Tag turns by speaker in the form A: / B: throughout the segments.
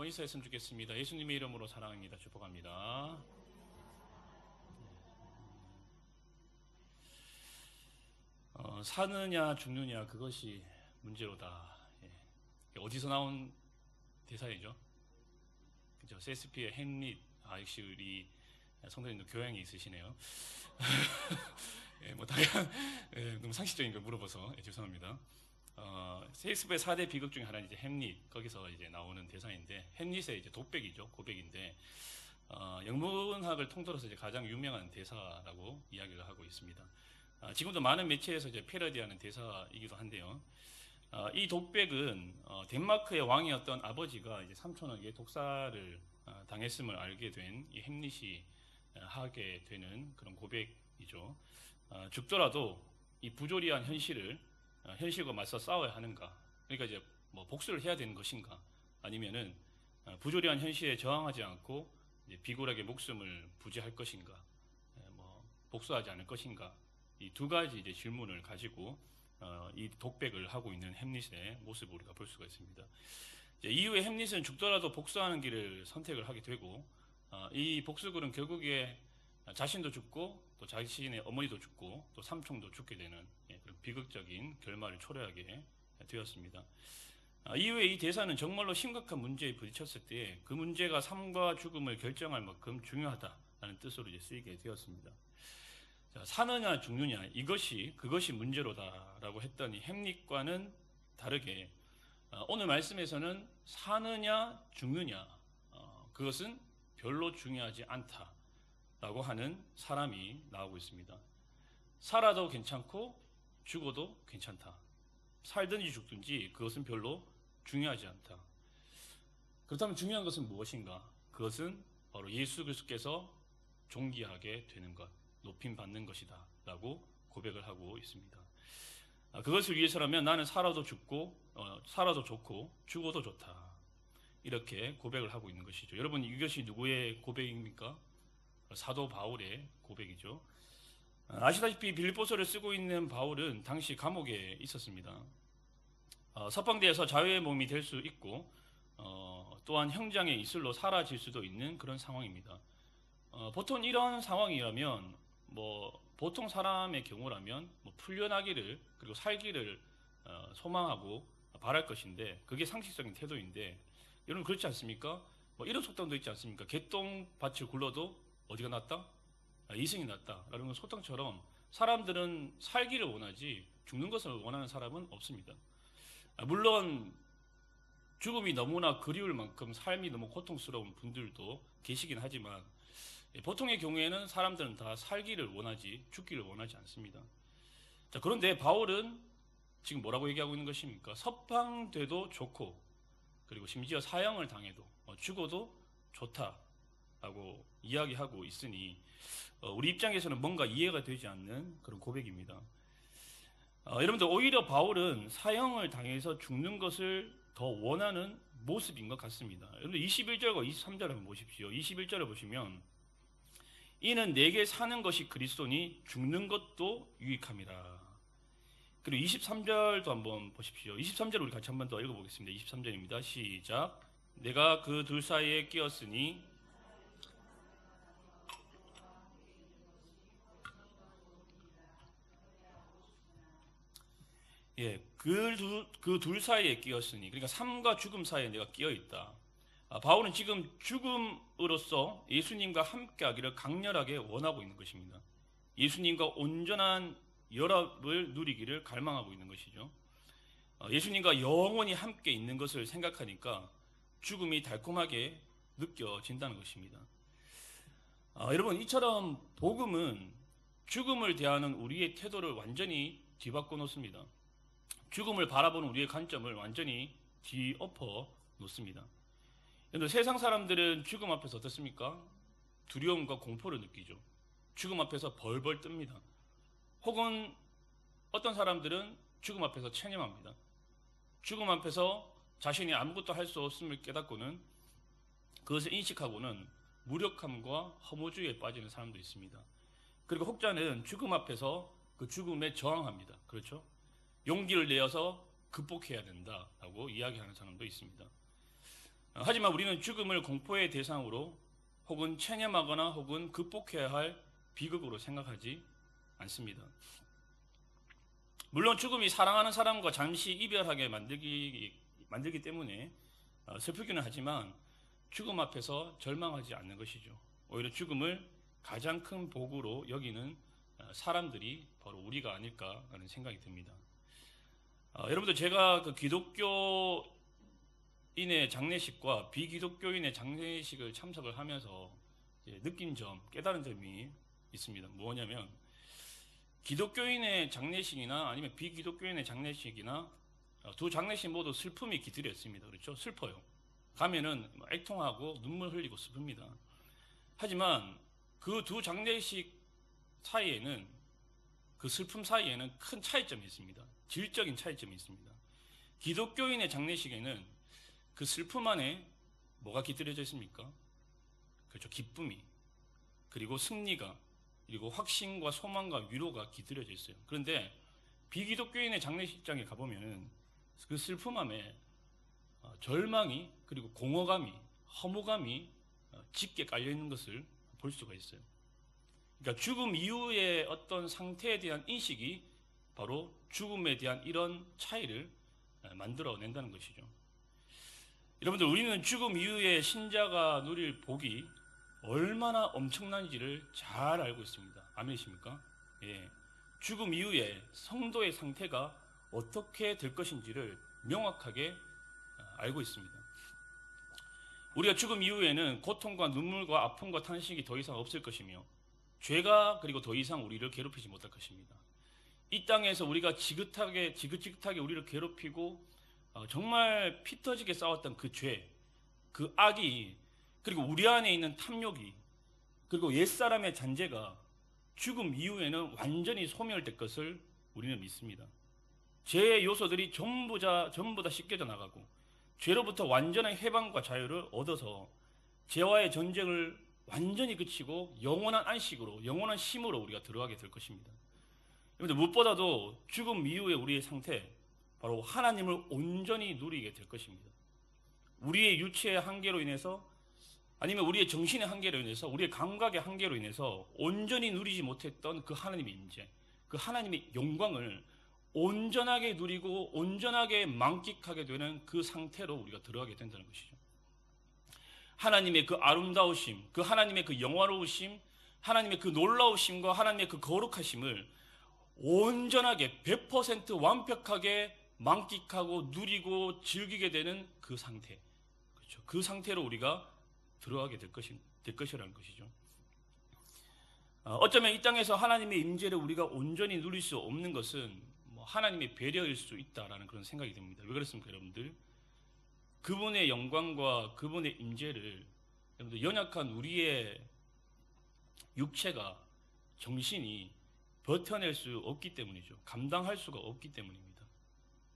A: 한번 인사했으면 좋겠습니다. 예수님의 이름으로 사랑합니다. 축복합니다. 사느냐 죽느냐 그것이 문제로다. 예. 어디서 나온 대사이죠? 그죠? 셰익스피어의 햄릿. 역시 우리 성도님도 교양이 있으시네요. 예, 뭐 다양한 너무 상식적인 걸 물어봐서 죄송합니다. 셰익스피어의 4대 비극 중에 하나는 이제 햄릿. 거기서 이제 나오는 대사인데 햄릿의 이제 독백이죠. 고백인데 영문학을 통틀어서 이제 가장 유명한 대사라고 이야기를 하고 있습니다. 지금도 많은 매체에서 이제 패러디하는 대사이기도 한데요. 이 독백은 덴마크의 왕이었던 아버지가 이제 삼촌에게 독사를 당했음을 알게 된 이 햄릿이 하게 되는 그런 고백이죠. 죽더라도 이 부조리한 현실과 맞서 싸워야 하는가? 그러니까 이제 뭐 복수를 해야 되는 것인가? 아니면은 부조리한 현실에 저항하지 않고 이제 비굴하게 목숨을 부지할 것인가? 뭐 복수하지 않을 것인가? 이 두 가지 이제 질문을 가지고 이 독백을 하고 있는 햄릿의 모습을 우리가 볼 수가 있습니다. 이후에 햄릿은 죽더라도 복수하는 길을 선택을 하게 되고 이 복수글은 결국에 자신도 죽고 또 자신의 어머니도 죽고 또 삼촌도 죽게 되는 그런 비극적인 결말을 초래하게 되었습니다. 이후에 이 대사는 정말로 심각한 문제에 부딪혔을 때 그 문제가 삶과 죽음을 결정할 만큼 중요하다라는 뜻으로 이제 쓰이게 되었습니다. 자, 사느냐 죽느냐 그것이 문제로다라고 했던 이 햄릿과는 다르게 오늘 말씀에서는 사느냐 죽느냐 그것은 별로 중요하지 않다라고 하는 사람이 나오고 있습니다. 살아도 괜찮고 죽어도 괜찮다. 살든지 죽든지 그것은 별로 중요하지 않다. 그렇다면 중요한 것은 무엇인가? 그것은 바로 예수 그리스도께서 존귀하게 되는 것, 높임 받는 것이다 라고 고백을 하고 있습니다. 그것을 위해서라면 나는 살아도 좋고 죽어도 좋다. 이렇게 고백을 하고 있는 것이죠. 여러분, 이것이 누구의 고백입니까? 사도 바울의 고백이죠. 아시다시피 빌립보서를 쓰고 있는 바울은 당시 감옥에 있었습니다. 석방되어서 자유의 몸이 될 수 있고 또한 형장의 이슬로 사라질 수도 있는 그런 상황입니다. 보통 이런 상황이라면 보통 사람의 경우라면 풀려나기를 그리고 살기를 소망하고 바랄 것인데 그게 상식적인 태도인데 여러분 그렇지 않습니까? 이런 속담도 있지 않습니까? 개똥밭을 굴러도 어디가 낫다? 이승이 낫다 라는 속담처럼 사람들은 살기를 원하지 죽는 것을 원하는 사람은 없습니다. 물론 죽음이 너무나 그리울 만큼 삶이 너무 고통스러운 분들도 계시긴 하지만 보통의 경우에는 사람들은 다 살기를 원하지 죽기를 원하지 않습니다. 자, 그런데 바울은 지금 뭐라고 얘기하고 있는 것입니까? 석방돼도 좋고 그리고 심지어 사형을 당해도 죽어도 좋다라고 이야기하고 있으니 우리 입장에서는 뭔가 이해가 되지 않는 그런 고백입니다. 여러분들 오히려 바울은 사형을 당해서 죽는 것을 더 원하는 모습인 것 같습니다. 여러분들 21절과 23절 한번 보십시오. 21절을 보시면 이는 내게 사는 것이 그리스도니 죽는 것도 유익함이라. 그리고 23절도 한번 보십시오. 23절 우리 같이 한번 더 읽어보겠습니다. 23절입니다. 시작. 내가 그 둘 사이에 끼었으니 그 둘 사이에 끼었으니 그러니까 삶과 죽음 사이에 내가 끼어 있다. 바울은 지금 죽음으로써 예수님과 함께하기를 강렬하게 원하고 있는 것입니다. 예수님과 온전한 연합을 누리기를 갈망하고 있는 것이죠. 예수님과 영원히 함께 있는 것을 생각하니까 죽음이 달콤하게 느껴진다는 것입니다. 여러분 이처럼 복음은 죽음을 대하는 우리의 태도를 완전히 뒤바꿔 놓습니다. 죽음을 바라보는 우리의 관점을 완전히 뒤엎어 놓습니다. 세상 사람들은 죽음 앞에서 어떻습니까? 두려움과 공포를 느끼죠. 죽음 앞에서 벌벌 뜹니다. 혹은 어떤 사람들은 죽음 앞에서 체념합니다. 죽음 앞에서 자신이 아무것도 할 수 없음을 깨닫고는 그것을 인식하고는 무력함과 허무주의에 빠지는 사람도 있습니다. 그리고 혹자는 죽음 앞에서 그 죽음에 저항합니다. 그렇죠? 용기를 내어서 극복해야 된다라고 이야기하는 사람도 있습니다. 하지만 우리는 죽음을 공포의 대상으로 혹은 체념하거나 혹은 극복해야 할 비극으로 생각하지 않습니다. 물론 죽음이 사랑하는 사람과 잠시 이별하게 만들기 때문에 슬프기는 하지만 죽음 앞에서 절망하지 않는 것이죠. 오히려 죽음을 가장 큰 복으로 여기는 사람들이 바로 우리가 아닐까 하는 생각이 듭니다. 여러분들, 제가 그 기독교인의 장례식과 비기독교인의 장례식을 참석을 하면서 느낀 점, 깨달은 점이 있습니다. 뭐냐면 기독교인의 장례식이나 아니면 비기독교인의 장례식이나 두 장례식 모두 슬픔이 깃들여 있습니다. 그렇죠? 슬퍼요. 가면은 애통하고 눈물 흘리고 슬픕니다. 하지만 그 두 장례식 사이에는, 그 슬픔 사이에는 큰 차이점이 있습니다. 질적인 차이점이 있습니다. 기독교인의 장례식에는 그 슬픔 안에 뭐가 깃들여져 있습니까? 그렇죠. 기쁨이, 그리고 승리가, 그리고 확신과 소망과 위로가 깃들여져 있어요. 그런데 비기독교인의 장례식장에 가보면 그 슬픔 안에 절망이, 그리고 공허감이, 허무감이 짙게 깔려있는 것을 볼 수가 있어요. 그러니까 죽음 이후의 어떤 상태에 대한 인식이 바로 죽음에 대한 이런 차이를 만들어낸다는 것이죠. 여러분들, 우리는 죽음 이후에 신자가 누릴 복이 얼마나 엄청난지를 잘 알고 있습니다. 아멘이십니까? 예. 죽음 이후에 성도의 상태가 어떻게 될 것인지를 명확하게 알고 있습니다. 우리가 죽음 이후에는 고통과 눈물과 아픔과 탄식이 더 이상 없을 것이며 죄가 그리고 더 이상 우리를 괴롭히지 못할 것입니다. 이 땅에서 우리가 지긋지긋하게 우리를 괴롭히고 정말 피 터지게 싸웠던 그 죄, 그 악이, 그리고 우리 안에 있는 탐욕이, 그리고 옛사람의 잔재가 죽음 이후에는 완전히 소멸될 것을 우리는 믿습니다. 죄의 요소들이 전부 다 씻겨져 나가고 죄로부터 완전한 해방과 자유를 얻어서 죄와의 전쟁을 완전히 그치고 영원한 안식으로, 영원한 쉼으로 우리가 들어가게 될 것입니다. 여러분들, 무엇보다도 죽음 이후의 우리의 상태, 바로 하나님을 온전히 누리게 될 것입니다. 우리의 유체의 한계로 인해서, 아니면 우리의 정신의 한계로 인해서, 우리의 감각의 한계로 인해서 온전히 누리지 못했던 그 하나님의 임재, 그 하나님의 영광을 온전하게 누리고 온전하게 만끽하게 되는 그 상태로 우리가 들어가게 된다는 것이죠. 하나님의 그 아름다우심, 그 하나님의 그 영화로우심, 하나님의 그 놀라우심과 하나님의 그 거룩하심을 온전하게 100% 완벽하게 만끽하고 누리고 즐기게 되는 그 상태, 그렇죠. 그 상태로 우리가 들어가게 될 것이라는 것이죠. 어쩌면 이 땅에서 하나님의 임재를 우리가 온전히 누릴 수 없는 것은 하나님의 배려일 수 있다라는 그런 생각이 듭니다. 왜 그렇습니까, 여러분들? 그분의 영광과 그분의 임재를 여러분들 연약한 우리의 육체가, 정신이 버텨낼 수 없기 때문이죠. 감당할 수가 없기 때문입니다.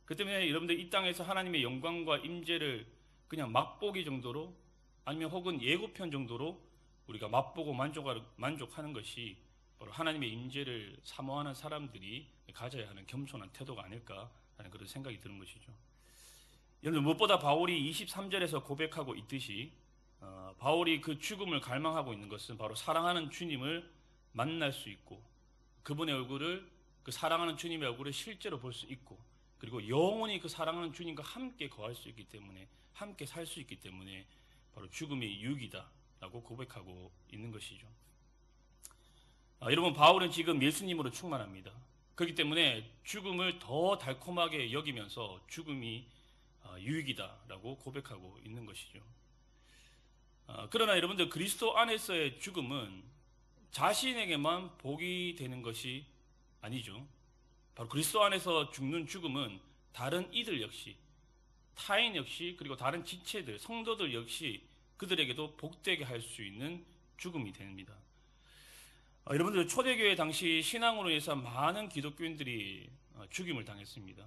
A: 그 때문에 여러분들 이 땅에서 하나님의 영광과 임재를 그냥 맛보기 정도로, 아니면 혹은 예고편 정도로 우리가 맛보고 만족하는 것이 바로 하나님의 임재를 사모하는 사람들이 가져야 하는 겸손한 태도가 아닐까 하는 그런 생각이 드는 것이죠. 여러분, 무엇보다 바울이 23절에서 고백하고 있듯이 바울이 그 죽음을 갈망하고 있는 것은 바로 사랑하는 주님을 만날 수 있고, 그분의 얼굴을, 그 사랑하는 주님의 얼굴을 실제로 볼 수 있고, 그리고 영원히 그 사랑하는 주님과 함께 거할 수 있기 때문에, 함께 살 수 있기 때문에 바로 죽음이 유익이다라고 고백하고 있는 것이죠. 여러분, 바울은 지금 예수님으로 충만합니다. 그렇기 때문에 죽음을 더 달콤하게 여기면서 죽음이 유익이다라고 고백하고 있는 것이죠. 그러나 여러분들, 그리스도 안에서의 죽음은 자신에게만 복이 되는 것이 아니죠. 바로 그리스도 안에서 죽는 죽음은 다른 이들 역시, 타인 역시, 그리고 다른 지체들, 성도들 역시 그들에게도 복되게 할 수 있는 죽음이 됩니다. 여러분들, 초대교회 당시 신앙으로 인해서 많은 기독교인들이 죽임을 당했습니다.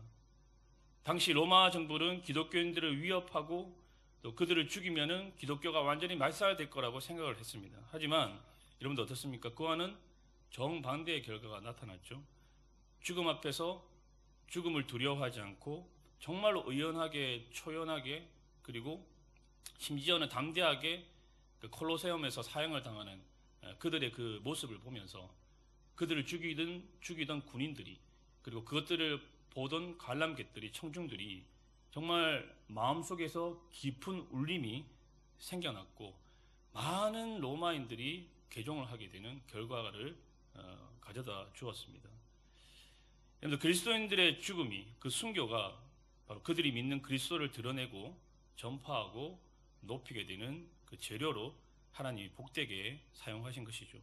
A: 당시 로마 정부는 기독교인들을 위협하고 또 그들을 죽이면은 기독교가 완전히 말살될 거라고 생각을 했습니다. 하지만 여러분들 어떻습니까? 그와는 정반대의 결과가 나타났죠. 죽음 앞에서 죽음을 두려워하지 않고 정말로 의연하게, 초연하게, 그리고 심지어는 담대하게 그 콜로세움에서 사형을 당하는 그들의 그 모습을 보면서 그들을 죽이던 군인들이, 그리고 그것들을 보던 관람객들이, 청중들이 정말 마음속에서 깊은 울림이 생겨났고 많은 로마인들이 개종을 하게 되는 결과를 가져다 주었습니다. 여러분, 그리스도인들의 죽음이, 그 순교가 바로 그들이 믿는 그리스도를 드러내고 전파하고 높이게 되는 그 재료로 하나님이 복되게 사용하신 것이죠.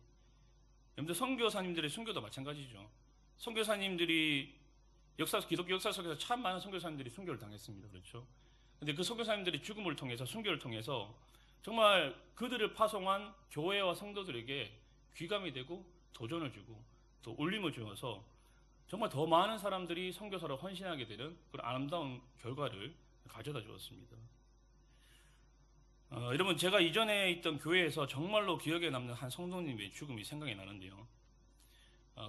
A: 여러분들, 선교사님들의 순교도 마찬가지죠. 선교사님들이 기독교 역사 속에서 참 많은 선교사님들이 순교를 당했습니다. 그렇죠? 근데 그 선교사님들이 죽음을 통해서, 순교를 통해서 정말 그들을 파송한 교회와 성도들에게 귀감이 되고 도전을 주고 또 울림을 주어서 정말 더 많은 사람들이 선교사로 헌신하게 되는 그런 아름다운 결과를 가져다 주었습니다. 여러분, 제가 이전에 있던 교회에서 정말로 기억에 남는 한 성도님의 죽음이 생각이 나는데요.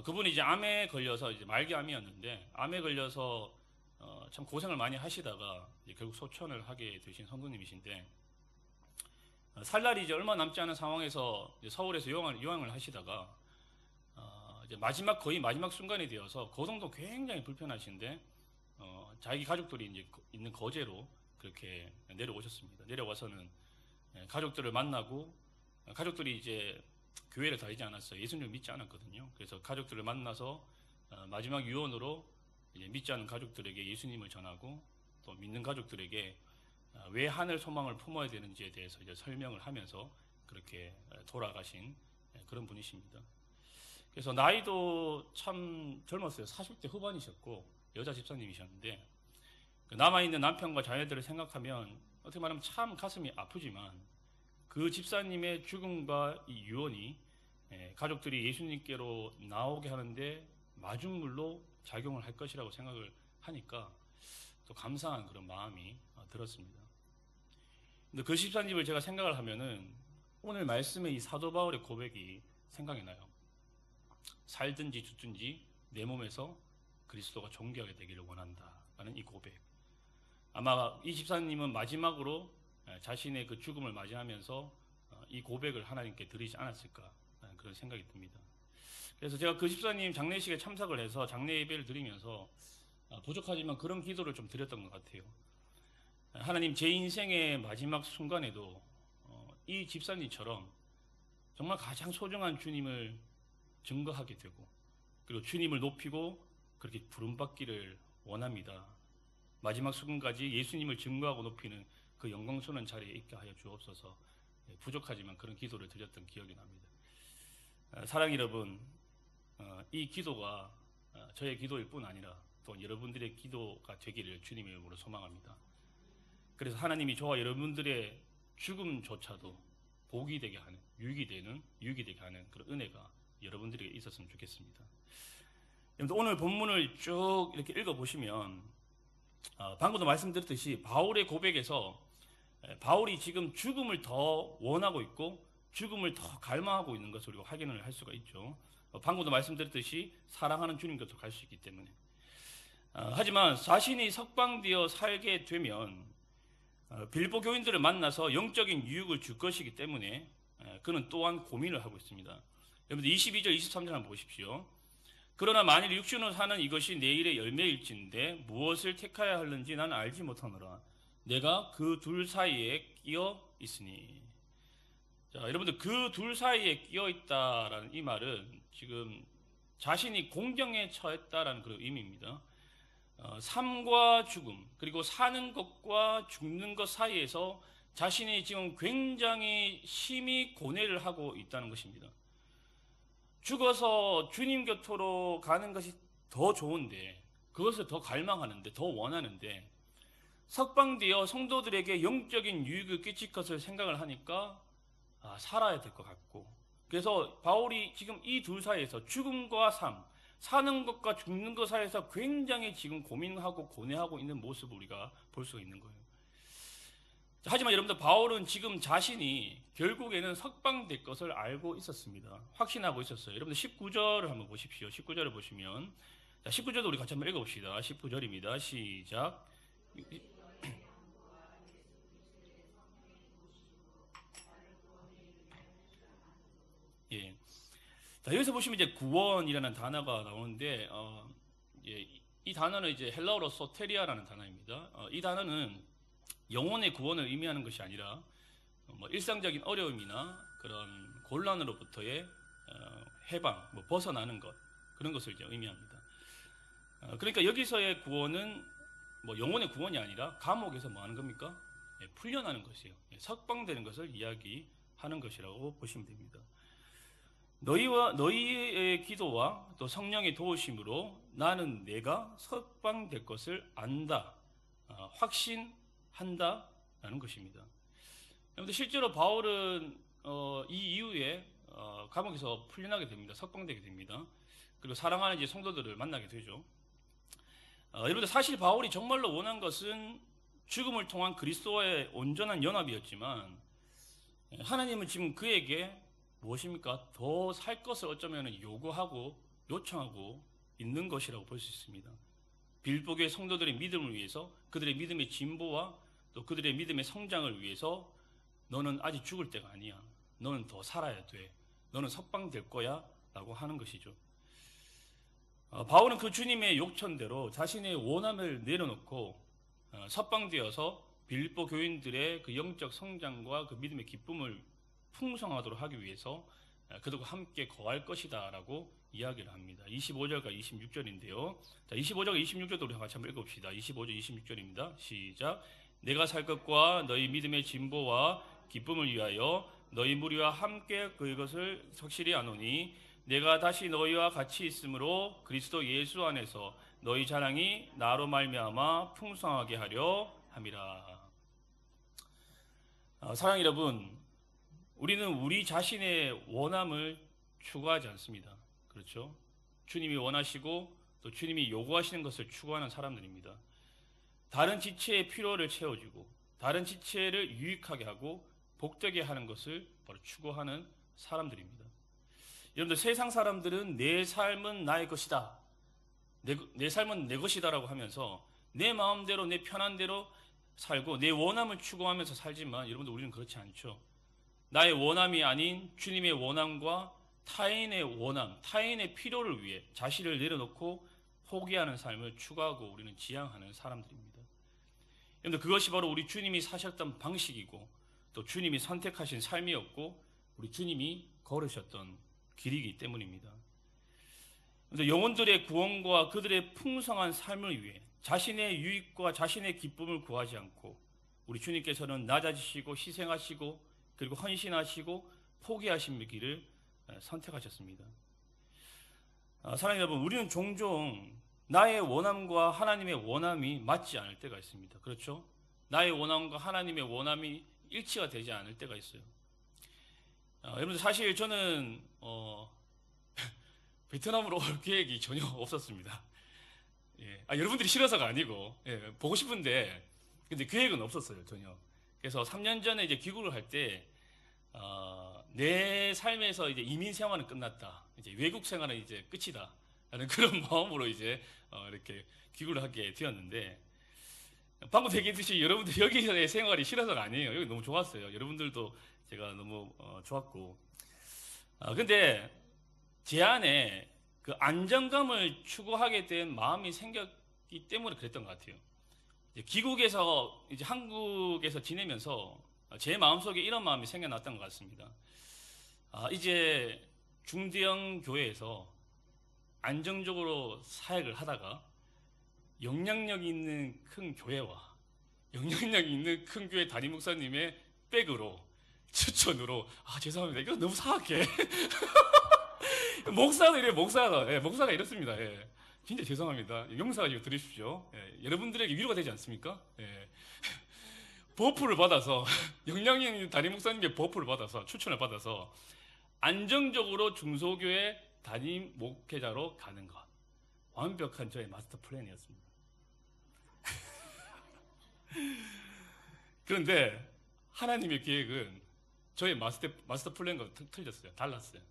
A: 그분이 이제 암에 걸려서, 이제 말기암이었는데 암에 걸려서 참 고생을 많이 하시다가 이제 결국 소천을 하게 되신 성도님이신데, 살 날이 이제 얼마 남지 않은 상황에서 이제 서울에서 요양을 하시다가 이제 거의 마지막 순간이 되어서 거동도 굉장히 불편하신데 자기 가족들이 이제 있는 거제로 그렇게 내려오셨습니다. 내려와서는 가족들을 만나고, 가족들이 이제 교회를 다니지 않았어요. 예수님을 믿지 않았거든요. 그래서 가족들을 만나서 마지막 유언으로 이제 믿지 않은 가족들에게 예수님을 전하고 또 믿는 가족들에게 왜 하늘 소망을 품어야 되는지에 대해서 이제 설명을 하면서 그렇게 돌아가신 그런 분이십니다. 그래서 나이도 참 젊었어요. 40대 후반이셨고 여자 집사님이셨는데, 남아있는 남편과 자녀들을 생각하면 어떻게 말하면 참 가슴이 아프지만, 그 집사님의 죽음과 이 유언이 가족들이 예수님께로 나오게 하는데 마중물로 작용을 할 것이라고 생각을 하니까 또 감사한 그런 마음이 들었습니다. 근데 그 집사님을 제가 생각을 하면은 오늘 말씀의 이 사도 바울의 고백이 생각이 나요. 살든지 죽든지 내 몸에서 그리스도가 존귀하게 되기를 원한다 라는 이 고백. 아마 이 집사님은 마지막으로 자신의 그 죽음을 맞이하면서 이 고백을 하나님께 드리지 않았을까 하는 그런 생각이 듭니다. 그래서 제가 그 집사님 장례식에 참석을 해서 장례 예배를 드리면서 부족하지만 그런 기도를 좀 드렸던 것 같아요. 하나님, 제 인생의 마지막 순간에도 이 집사님처럼 정말 가장 소중한 주님을 증거하게 되고, 그리고 주님을 높이고 그렇게 부름받기를 원합니다. 마지막 순간까지 예수님을 증거하고 높이는 그 영광스러운 자리에 있게 하여 주옵소서. 부족하지만 그런 기도를 드렸던 기억이 납니다. 사랑 여러분, 이 기도가 저의 기도일 뿐 아니라 또 여러분들의 기도가 되기를 주님의 이름으로 소망합니다. 그래서 하나님이 저와 여러분들의 죽음조차도 복이 되게 하는, 유익이 되게 하는 그런 은혜가 여러분들에게 있었으면 좋겠습니다. 오늘 본문을 쭉 이렇게 읽어보시면 방금도 말씀드렸듯이 바울의 고백에서 바울이 지금 죽음을 더 원하고 있고 죽음을 더 갈망하고 있는 것을 우리가 확인을 할 수가 있죠. 방금도 말씀드렸듯이 사랑하는 주님 곁으로 갈 수 있기 때문에. 하지만 자신이 석방되어 살게 되면 빌보 교인들을 만나서 영적인 유익을 줄 것이기 때문에 그는 또한 고민을 하고 있습니다. 여러분들 22절 23절 한번 보십시오. 그러나 만일 육신으로 사는 이것이 내일의 열매일진데 무엇을 택하여야 하는지 나는 알지 못하노라. 내가 그 둘 사이에 끼어 있으니. 자, 여러분들, 그 둘 사이에 끼어 있다라는 이 말은 지금 자신이 공경에 처했다라는 그런 의미입니다. 삶과 죽음, 그리고 사는 것과 죽는 것 사이에서 자신이 지금 굉장히 심히 고뇌를 하고 있다는 것입니다. 죽어서 주님 곁으로 가는 것이 더 좋은데, 그것을 더 갈망하는데, 더 원하는데, 석방되어 성도들에게 영적인 유익을 끼칠 것을 생각을 하니까 살아야 될 것 같고, 그래서 바울이 지금 이 둘 사이에서 죽음과 삶, 사는 것과 죽는 것 사이에서 굉장히 지금 고민하고 고뇌하고 있는 모습을 우리가 볼 수가 있는 거예요. 하지만 여러분들, 바울은 지금 자신이 결국에는 석방될 것을 알고 있었습니다. 확신하고 있었어요. 여러분들 19절을 한번 보십시오. 19절을 보시면, 19절도 우리 같이 한번 읽어봅시다. 19절입니다. 시작. 자, 여기서 보시면 이제 구원이라는 단어가 나오는데 이 단어는 이제 헬라어로 소테리아라는 단어입니다. 이 단어는 영혼의 구원을 의미하는 것이 아니라 뭐 일상적인 어려움이나 그런 곤란으로부터의 해방, 뭐 벗어나는 것, 그런 것을 이제 의미합니다. 그러니까 여기서의 구원은 뭐 영혼의 구원이 아니라 감옥에서 뭐 하는 겁니까? 풀려나는 것이에요. 석방되는 것을 이야기하는 것이라고 보시면 됩니다. 너희의 기도와 또 성령의 도우심으로 나는 내가 석방될 것을 안다, 확신한다라는 것입니다. 여러분들 실제로 바울은 이 이후에 감옥에서 풀려나게 됩니다. 석방되게 됩니다. 그리고 사랑하는 이제 성도들을 만나게 되죠. 여러분들 사실 바울이 정말로 원한 것은 죽음을 통한 그리스도와의 온전한 연합이었지만 하나님은 지금 그에게 무엇입니까? 더 살 것을 어쩌면 요구하고 요청하고 있는 것이라고 볼 수 있습니다. 빌보교의 성도들의 믿음을 위해서, 그들의 믿음의 진보와 또 그들의 믿음의 성장을 위해서 너는 아직 죽을 때가 아니야. 너는 더 살아야 돼. 너는 석방될 거야 라고 하는 것이죠. 바울은 그 주님의 욕천대로 자신의 원함을 내려놓고 석방되어서 빌보 교인들의 그 영적 성장과 그 믿음의 기쁨을 풍성하도록 하기 위해서 그들과 함께 거할 것이다 라고 이야기를 합니다. 25절과 26절인데요. 자, 25절과 26절도 우리 같이 한번 읽어봅시다. 25절 26절입니다. 시작. 내가 살 것과 너희 믿음의 진보와 기쁨을 위하여 너희 무리와 함께 그것을 확실히 아노니 내가 다시 너희와 같이 있으므로 그리스도 예수 안에서 너희 자랑이 나로 말미암아 풍성하게 하려 함이라. 사랑하는 여러분, 우리는 우리 자신의 원함을 추구하지 않습니다. 그렇죠? 주님이 원하시고 또 주님이 요구하시는 것을 추구하는 사람들입니다. 다른 지체의 필요를 채워주고 다른 지체를 유익하게 하고 복되게 하는 것을 바로 추구하는 사람들입니다. 여러분들, 세상 사람들은 내 삶은 나의 것이다, 내 삶은 내 것이다라고 하면서 내 마음대로 내 편한 대로 살고 내 원함을 추구하면서 살지만 여러분들, 우리는 그렇지 않죠. 나의 원함이 아닌 주님의 원함과 타인의 원함, 타인의 필요를 위해 자신을 내려놓고 포기하는 삶을 추구하고 우리는 지향하는 사람들입니다. 여러분들, 그것이 바로 우리 주님이 사셨던 방식이고 또 주님이 선택하신 삶이었고 우리 주님이 걸으셨던 길이기 때문입니다. 영혼들의 구원과 그들의 풍성한 삶을 위해 자신의 유익과 자신의 기쁨을 구하지 않고 우리 주님께서는 낮아지시고 희생하시고 그리고 헌신하시고 포기하신 길을 선택하셨습니다. 사랑하는 여러분, 우리는 종종 나의 원함과 하나님의 원함이 맞지 않을 때가 있습니다. 그렇죠? 나의 원함과 하나님의 원함이 일치가 되지 않을 때가 있어요. 여러분들, 사실 저는 베트남으로 올 계획이 전혀 없었습니다. 여러분들이 싫어서가 아니고 보고 싶은데 근데 계획은 없었어요, 전혀. 그래서 3년 전에 이제 귀국을 할 때 내 삶에서 이제 이민 생활은 끝났다, 이제 외국 생활은 이제 끝이다 라는 그런 마음으로 이제 이렇게 귀국을 하게 되었는데, 방금 얘기했듯이 여러분들 여기서의 생활이 싫어서가 아니에요. 여기 너무 좋았어요. 여러분들도 제가 너무 좋았고, 근데 제 안에 그 안정감을 추구하게 된 마음이 생겼기 때문에 그랬던 것 같아요. 귀국에서 이제 한국에서 지내면서 제 마음속에 이런 마음이 생겨났던 것 같습니다. 이제 중대형 교회에서 안정적으로 사역을 하다가 영향력 있는 큰 교회와 영향력 있는 큰 교회 담임 목사님의 백으로, 추천으로, 죄송합니다, 이거 너무 사악해. 목사가 이래요. 목사가 이렇습니다. 진짜 죄송합니다. 용서하시고 들으십시오. 여러분들에게 위로가 되지 않습니까? 버프를 받아서, 영향력 있는 담임 목사님의 버프를 받아서, 추천을 받아서 안정적으로 중소교회 담임 목회자로 가는 것, 완벽한 저의 마스터 플랜이었습니다. 그런데 하나님의 계획은 저의 마스터 플랜과 틀렸어요. 달랐어요.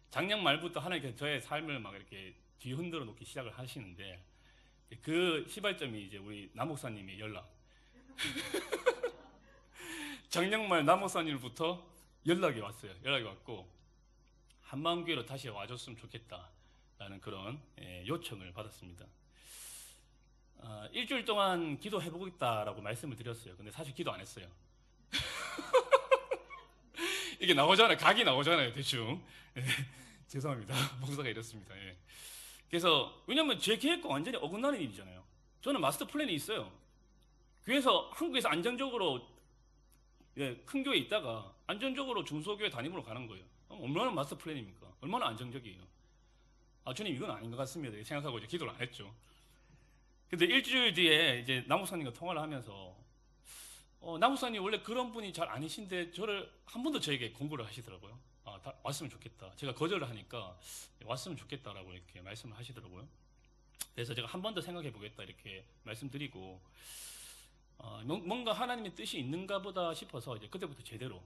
A: 작년 말부터 하나님께서 저의 삶을 막 이렇게 뒤흔들어 놓기 시작을 하시는데, 그 시발점이 이제 우리 남 목사님의 연락. 작년 말 남 목사님부터 연락이 왔어요. 연락이 왔고, 한마음교회로 다시 와줬으면 좋겠다라는 그런 요청을 받았습니다. 일주일 동안 기도해보겠다라고 말씀을 드렸어요. 근데 사실 기도 안 했어요. 이게 나오잖아요. 각이 나오잖아요. 대충. 죄송합니다. 목사가 이렇습니다. 그래서 왜냐면 제 계획과 완전히 어긋나는 일이잖아요. 저는 마스터 플랜이 있어요. 그래서 한국에서 안정적으로 큰 교회에 있다가 안정적으로 중소교회 담임으로 가는 거예요. 얼마나 마스터 플랜입니까? 얼마나 안정적이에요. 주님 이건 아닌 것 같습니다. 생각하고 이제 기도를 안 했죠. 근데 일주일 뒤에 이제 남목사님과 통화를 하면서 남목사님 원래 그런 분이 잘 아니신데 저를 한 번 더 저에게 공고를 하시더라고요. 왔으면 좋겠다. 제가 거절을 하니까 왔으면 좋겠다라고 이렇게 말씀을 하시더라고요. 그래서 제가 한 번 더 생각해 보겠다 이렇게 말씀드리고 뭔가 하나님의 뜻이 있는가 보다 싶어서 이제 그때부터 제대로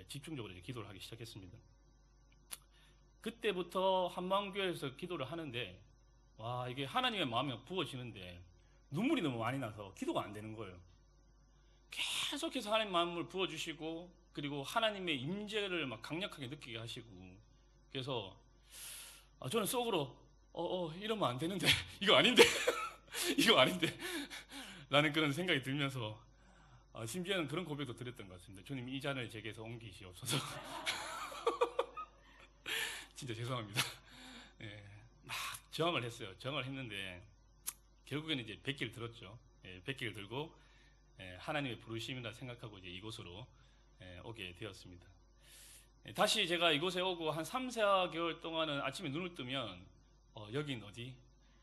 A: 집중적으로 이제 기도를 하기 시작했습니다. 그때부터 한마음교회에서 기도를 하는데 이게 하나님의 마음이 부어지는데 눈물이 너무 많이 나서 기도가 안 되는 거예요. 계속해서 하나님 마음을 부어주시고 그리고 하나님의 임재를 막 강력하게 느끼게 하시고 그래서 저는 속으로 이러면 안 되는데 이거 아닌데 이거 아닌데 라는 그런 생각이 들면서 심지어는 그런 고백도 드렸던 것 같습니다. 주님 이 잔을 제게서 옮기시옵소서. 진짜 죄송합니다. 막 저항을 했어요. 저항을 했는데 결국에는 이제 100기를 들었죠. 100기를 들고 하나님의 부르심이라 생각하고 이제 이곳으로 오게 되었습니다. 다시 제가 이곳에 오고 한 3, 4개월 동안은 아침에 눈을 뜨면 여긴 어디?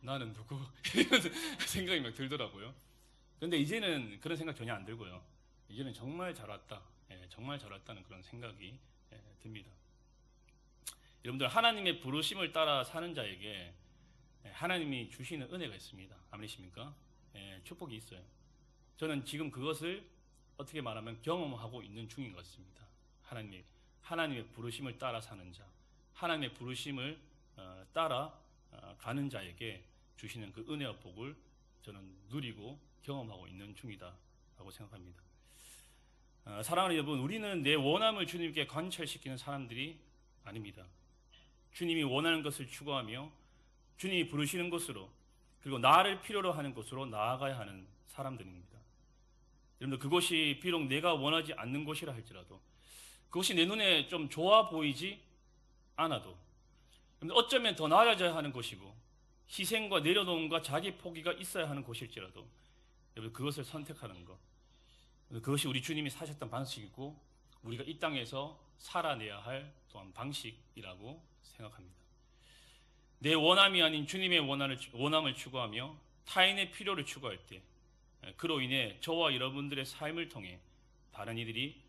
A: 나는 누구? 이런 생각이 막 들더라고요. 그런데 이제는 그런 생각 전혀 안 들고요. 이제는 정말 잘 왔다. 정말 잘 왔다는 그런 생각이 듭니다. 여러분들 하나님의 부르심을 따라 사는 자에게 하나님이 주시는 은혜가 있습니다. 아멘이십니까? 축복이 있어요. 저는 지금 그것을 어떻게 말하면 경험하고 있는 중인 것 같습니다. 하나님의 부르심을 따라 사는 자, 하나님의 부르심을 따라 가는 자에게 주시는 그 은혜와 복을 저는 누리고 경험하고 있는 중이다라고 생각합니다. 사랑하는 여러분, 우리는 내 원함을 주님께 관철시키는 사람들이 아닙니다. 주님이 원하는 것을 추구하며 주님이 부르시는 곳으로 그리고 나를 필요로 하는 곳으로 나아가야 하는 사람들입니다. 여러분들 그곳이 비록 내가 원하지 않는 곳이라 할지라도 그것이 내 눈에 좀 좋아 보이지 않아도 어쩌면 더 나아져야 하는 곳이고 희생과 내려놓음과 자기 포기가 있어야 하는 곳일지라도 여러분 그것을 선택하는 것 그것이 우리 주님이 사셨던 방식이고 우리가 이 땅에서 살아내야 할 또한 방식이라고 생각합니다. 내 원함이 아닌 주님의 원함을 추구하며 타인의 필요를 추구할 때 그로 인해 저와 여러분들의 삶을 통해 다른 이들이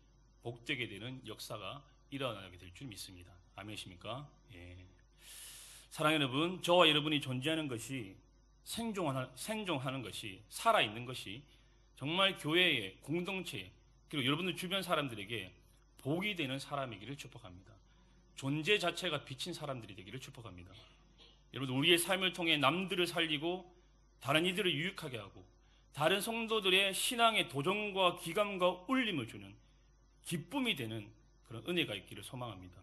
A: 복되게 되는 역사가 일어나게 될 줄 믿습니다. 아멘이십니까? 사랑하는 여러분, 저와 여러분이 존재하는 것이 생존하는 것이 살아있는 것이 정말 교회의 공동체 그리고 여러분들 주변 사람들에게 복이 되는 사람이기를 축복합니다. 존재 자체가 비친 사람들이 되기를 축복합니다. 여러분 우리의 삶을 통해 남들을 살리고 다른 이들을 유익하게 하고 다른 성도들의 신앙의 도전과 기감과 울림을 주는 기쁨이 되는 그런 은혜가 있기를 소망합니다.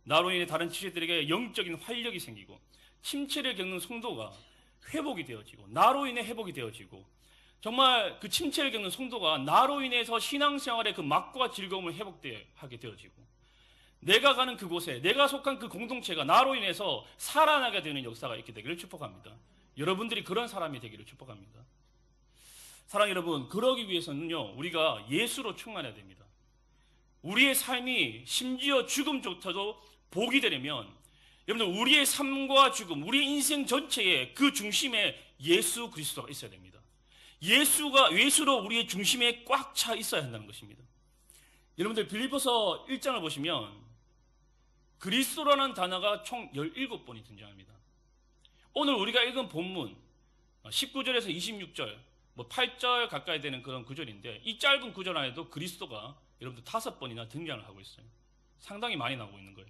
A: 나로 인해 다른 지체들에게 영적인 활력이 생기고 침체를 겪는 성도가 회복이 되어지고 나로 인해 회복이 되어지고 정말 그 침체를 겪는 성도가 나로 인해서 신앙생활의 그 맛과 즐거움을 회복하게 되어지고 내가 가는 그곳에 내가 속한 그 공동체가 나로 인해서 살아나게 되는 역사가 있게 되기를 축복합니다. 여러분들이 그런 사람이 되기를 축복합니다. 사랑 여러분, 그러기 위해서는요 우리가 예수로 충만해야 됩니다. 우리의 삶이 심지어 죽음조차도 복이 되려면 여러분들 우리의 삶과 죽음, 우리의 인생 전체에 그 중심에 예수 그리스도가 있어야 됩니다. 예수로 우리의 중심에 꽉 차 있어야 한다는 것입니다. 여러분들 빌립보서 1장을 보시면 그리스도라는 단어가 총 17번이 등장합니다. 오늘 우리가 읽은 본문 19절에서 26절 8절 가까이 되는 그런 구절인데 이 짧은 구절 안에도 그리스도가 여러분들 5번이나 등장을 하고 있어요. 상당히 많이 나오고 있는 거예요.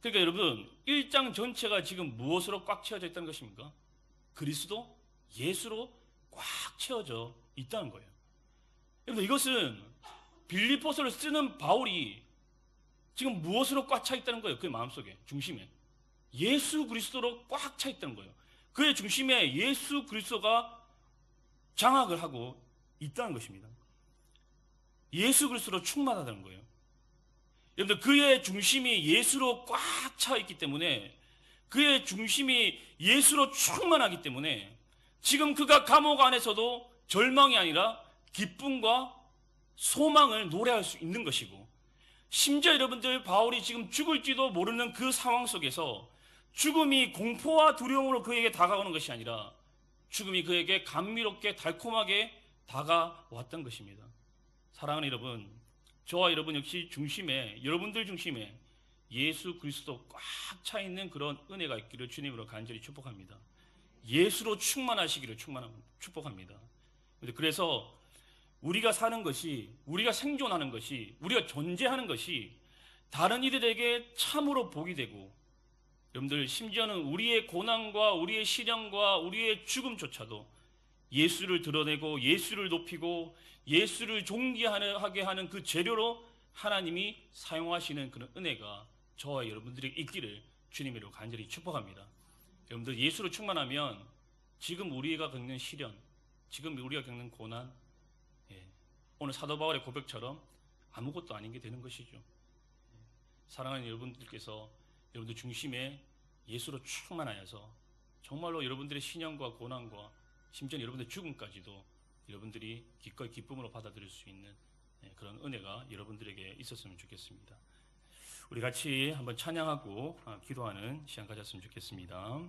A: 그러니까 여러분 1장 전체가 지금 무엇으로 꽉 채워져 있다는 것입니까? 그리스도, 예수로 꽉 채워져 있다는 거예요. 여러분 이것은 빌립보서를 쓰는 바울이 지금 무엇으로 꽉 차 있다는 거예요? 그의 마음속에, 중심에. 예수 그리스도로 꽉 차 있다는 거예요. 그의 중심에 예수 그리스도가 장악을 하고 있다는 것입니다. 예수 그리스도로 충만하다는 거예요. 여러분들, 그의 중심이 예수로 꽉 차 있기 때문에, 그의 중심이 예수로 충만하기 때문에 지금 그가 감옥 안에서도 절망이 아니라 기쁨과 소망을 노래할 수 있는 것이고, 심지어 여러분들, 바울이 지금 죽을지도 모르는 그 상황 속에서 죽음이 공포와 두려움으로 그에게 다가오는 것이 아니라 죽음이 그에게 감미롭게 달콤하게 다가왔던 것입니다. 사랑하는 여러분, 저와 여러분 역시 중심에, 여러분들 중심에 예수 그리스도 꽉 차 있는 그런 은혜가 있기를 주님으로 간절히 축복합니다. 예수로 충만하시기를 축복합니다. 그래서 우리가 사는 것이, 우리가 생존하는 것이, 우리가 존재하는 것이 다른 이들에게 참으로 복이 되고, 여러분들, 심지어는 우리의 고난과 우리의 시련과 우리의 죽음조차도 예수를 드러내고 예수를 높이고 예수를 존귀하게 하는 그 재료로 하나님이 사용하시는 그런 은혜가 저와 여러분들이 있기를 주님으로 간절히 축복합니다. 여러분들, 예수로 충만하면 지금 우리가 겪는 시련, 지금 우리가 겪는 고난, 오늘 사도 바울의 고백처럼 아무것도 아닌 게 되는 것이죠. 사랑하는 여러분들께서 여러분들 중심에 예수로 충만하여서 정말로 여러분들의 신령과 고난과 심지어 여러분들의 죽음까지도 여러분들이 기꺼이 기쁨으로 받아들일 수 있는 그런 은혜가 여러분들에게 있었으면 좋겠습니다. 우리 같이 한번 찬양하고 기도하는 시간 가졌으면 좋겠습니다.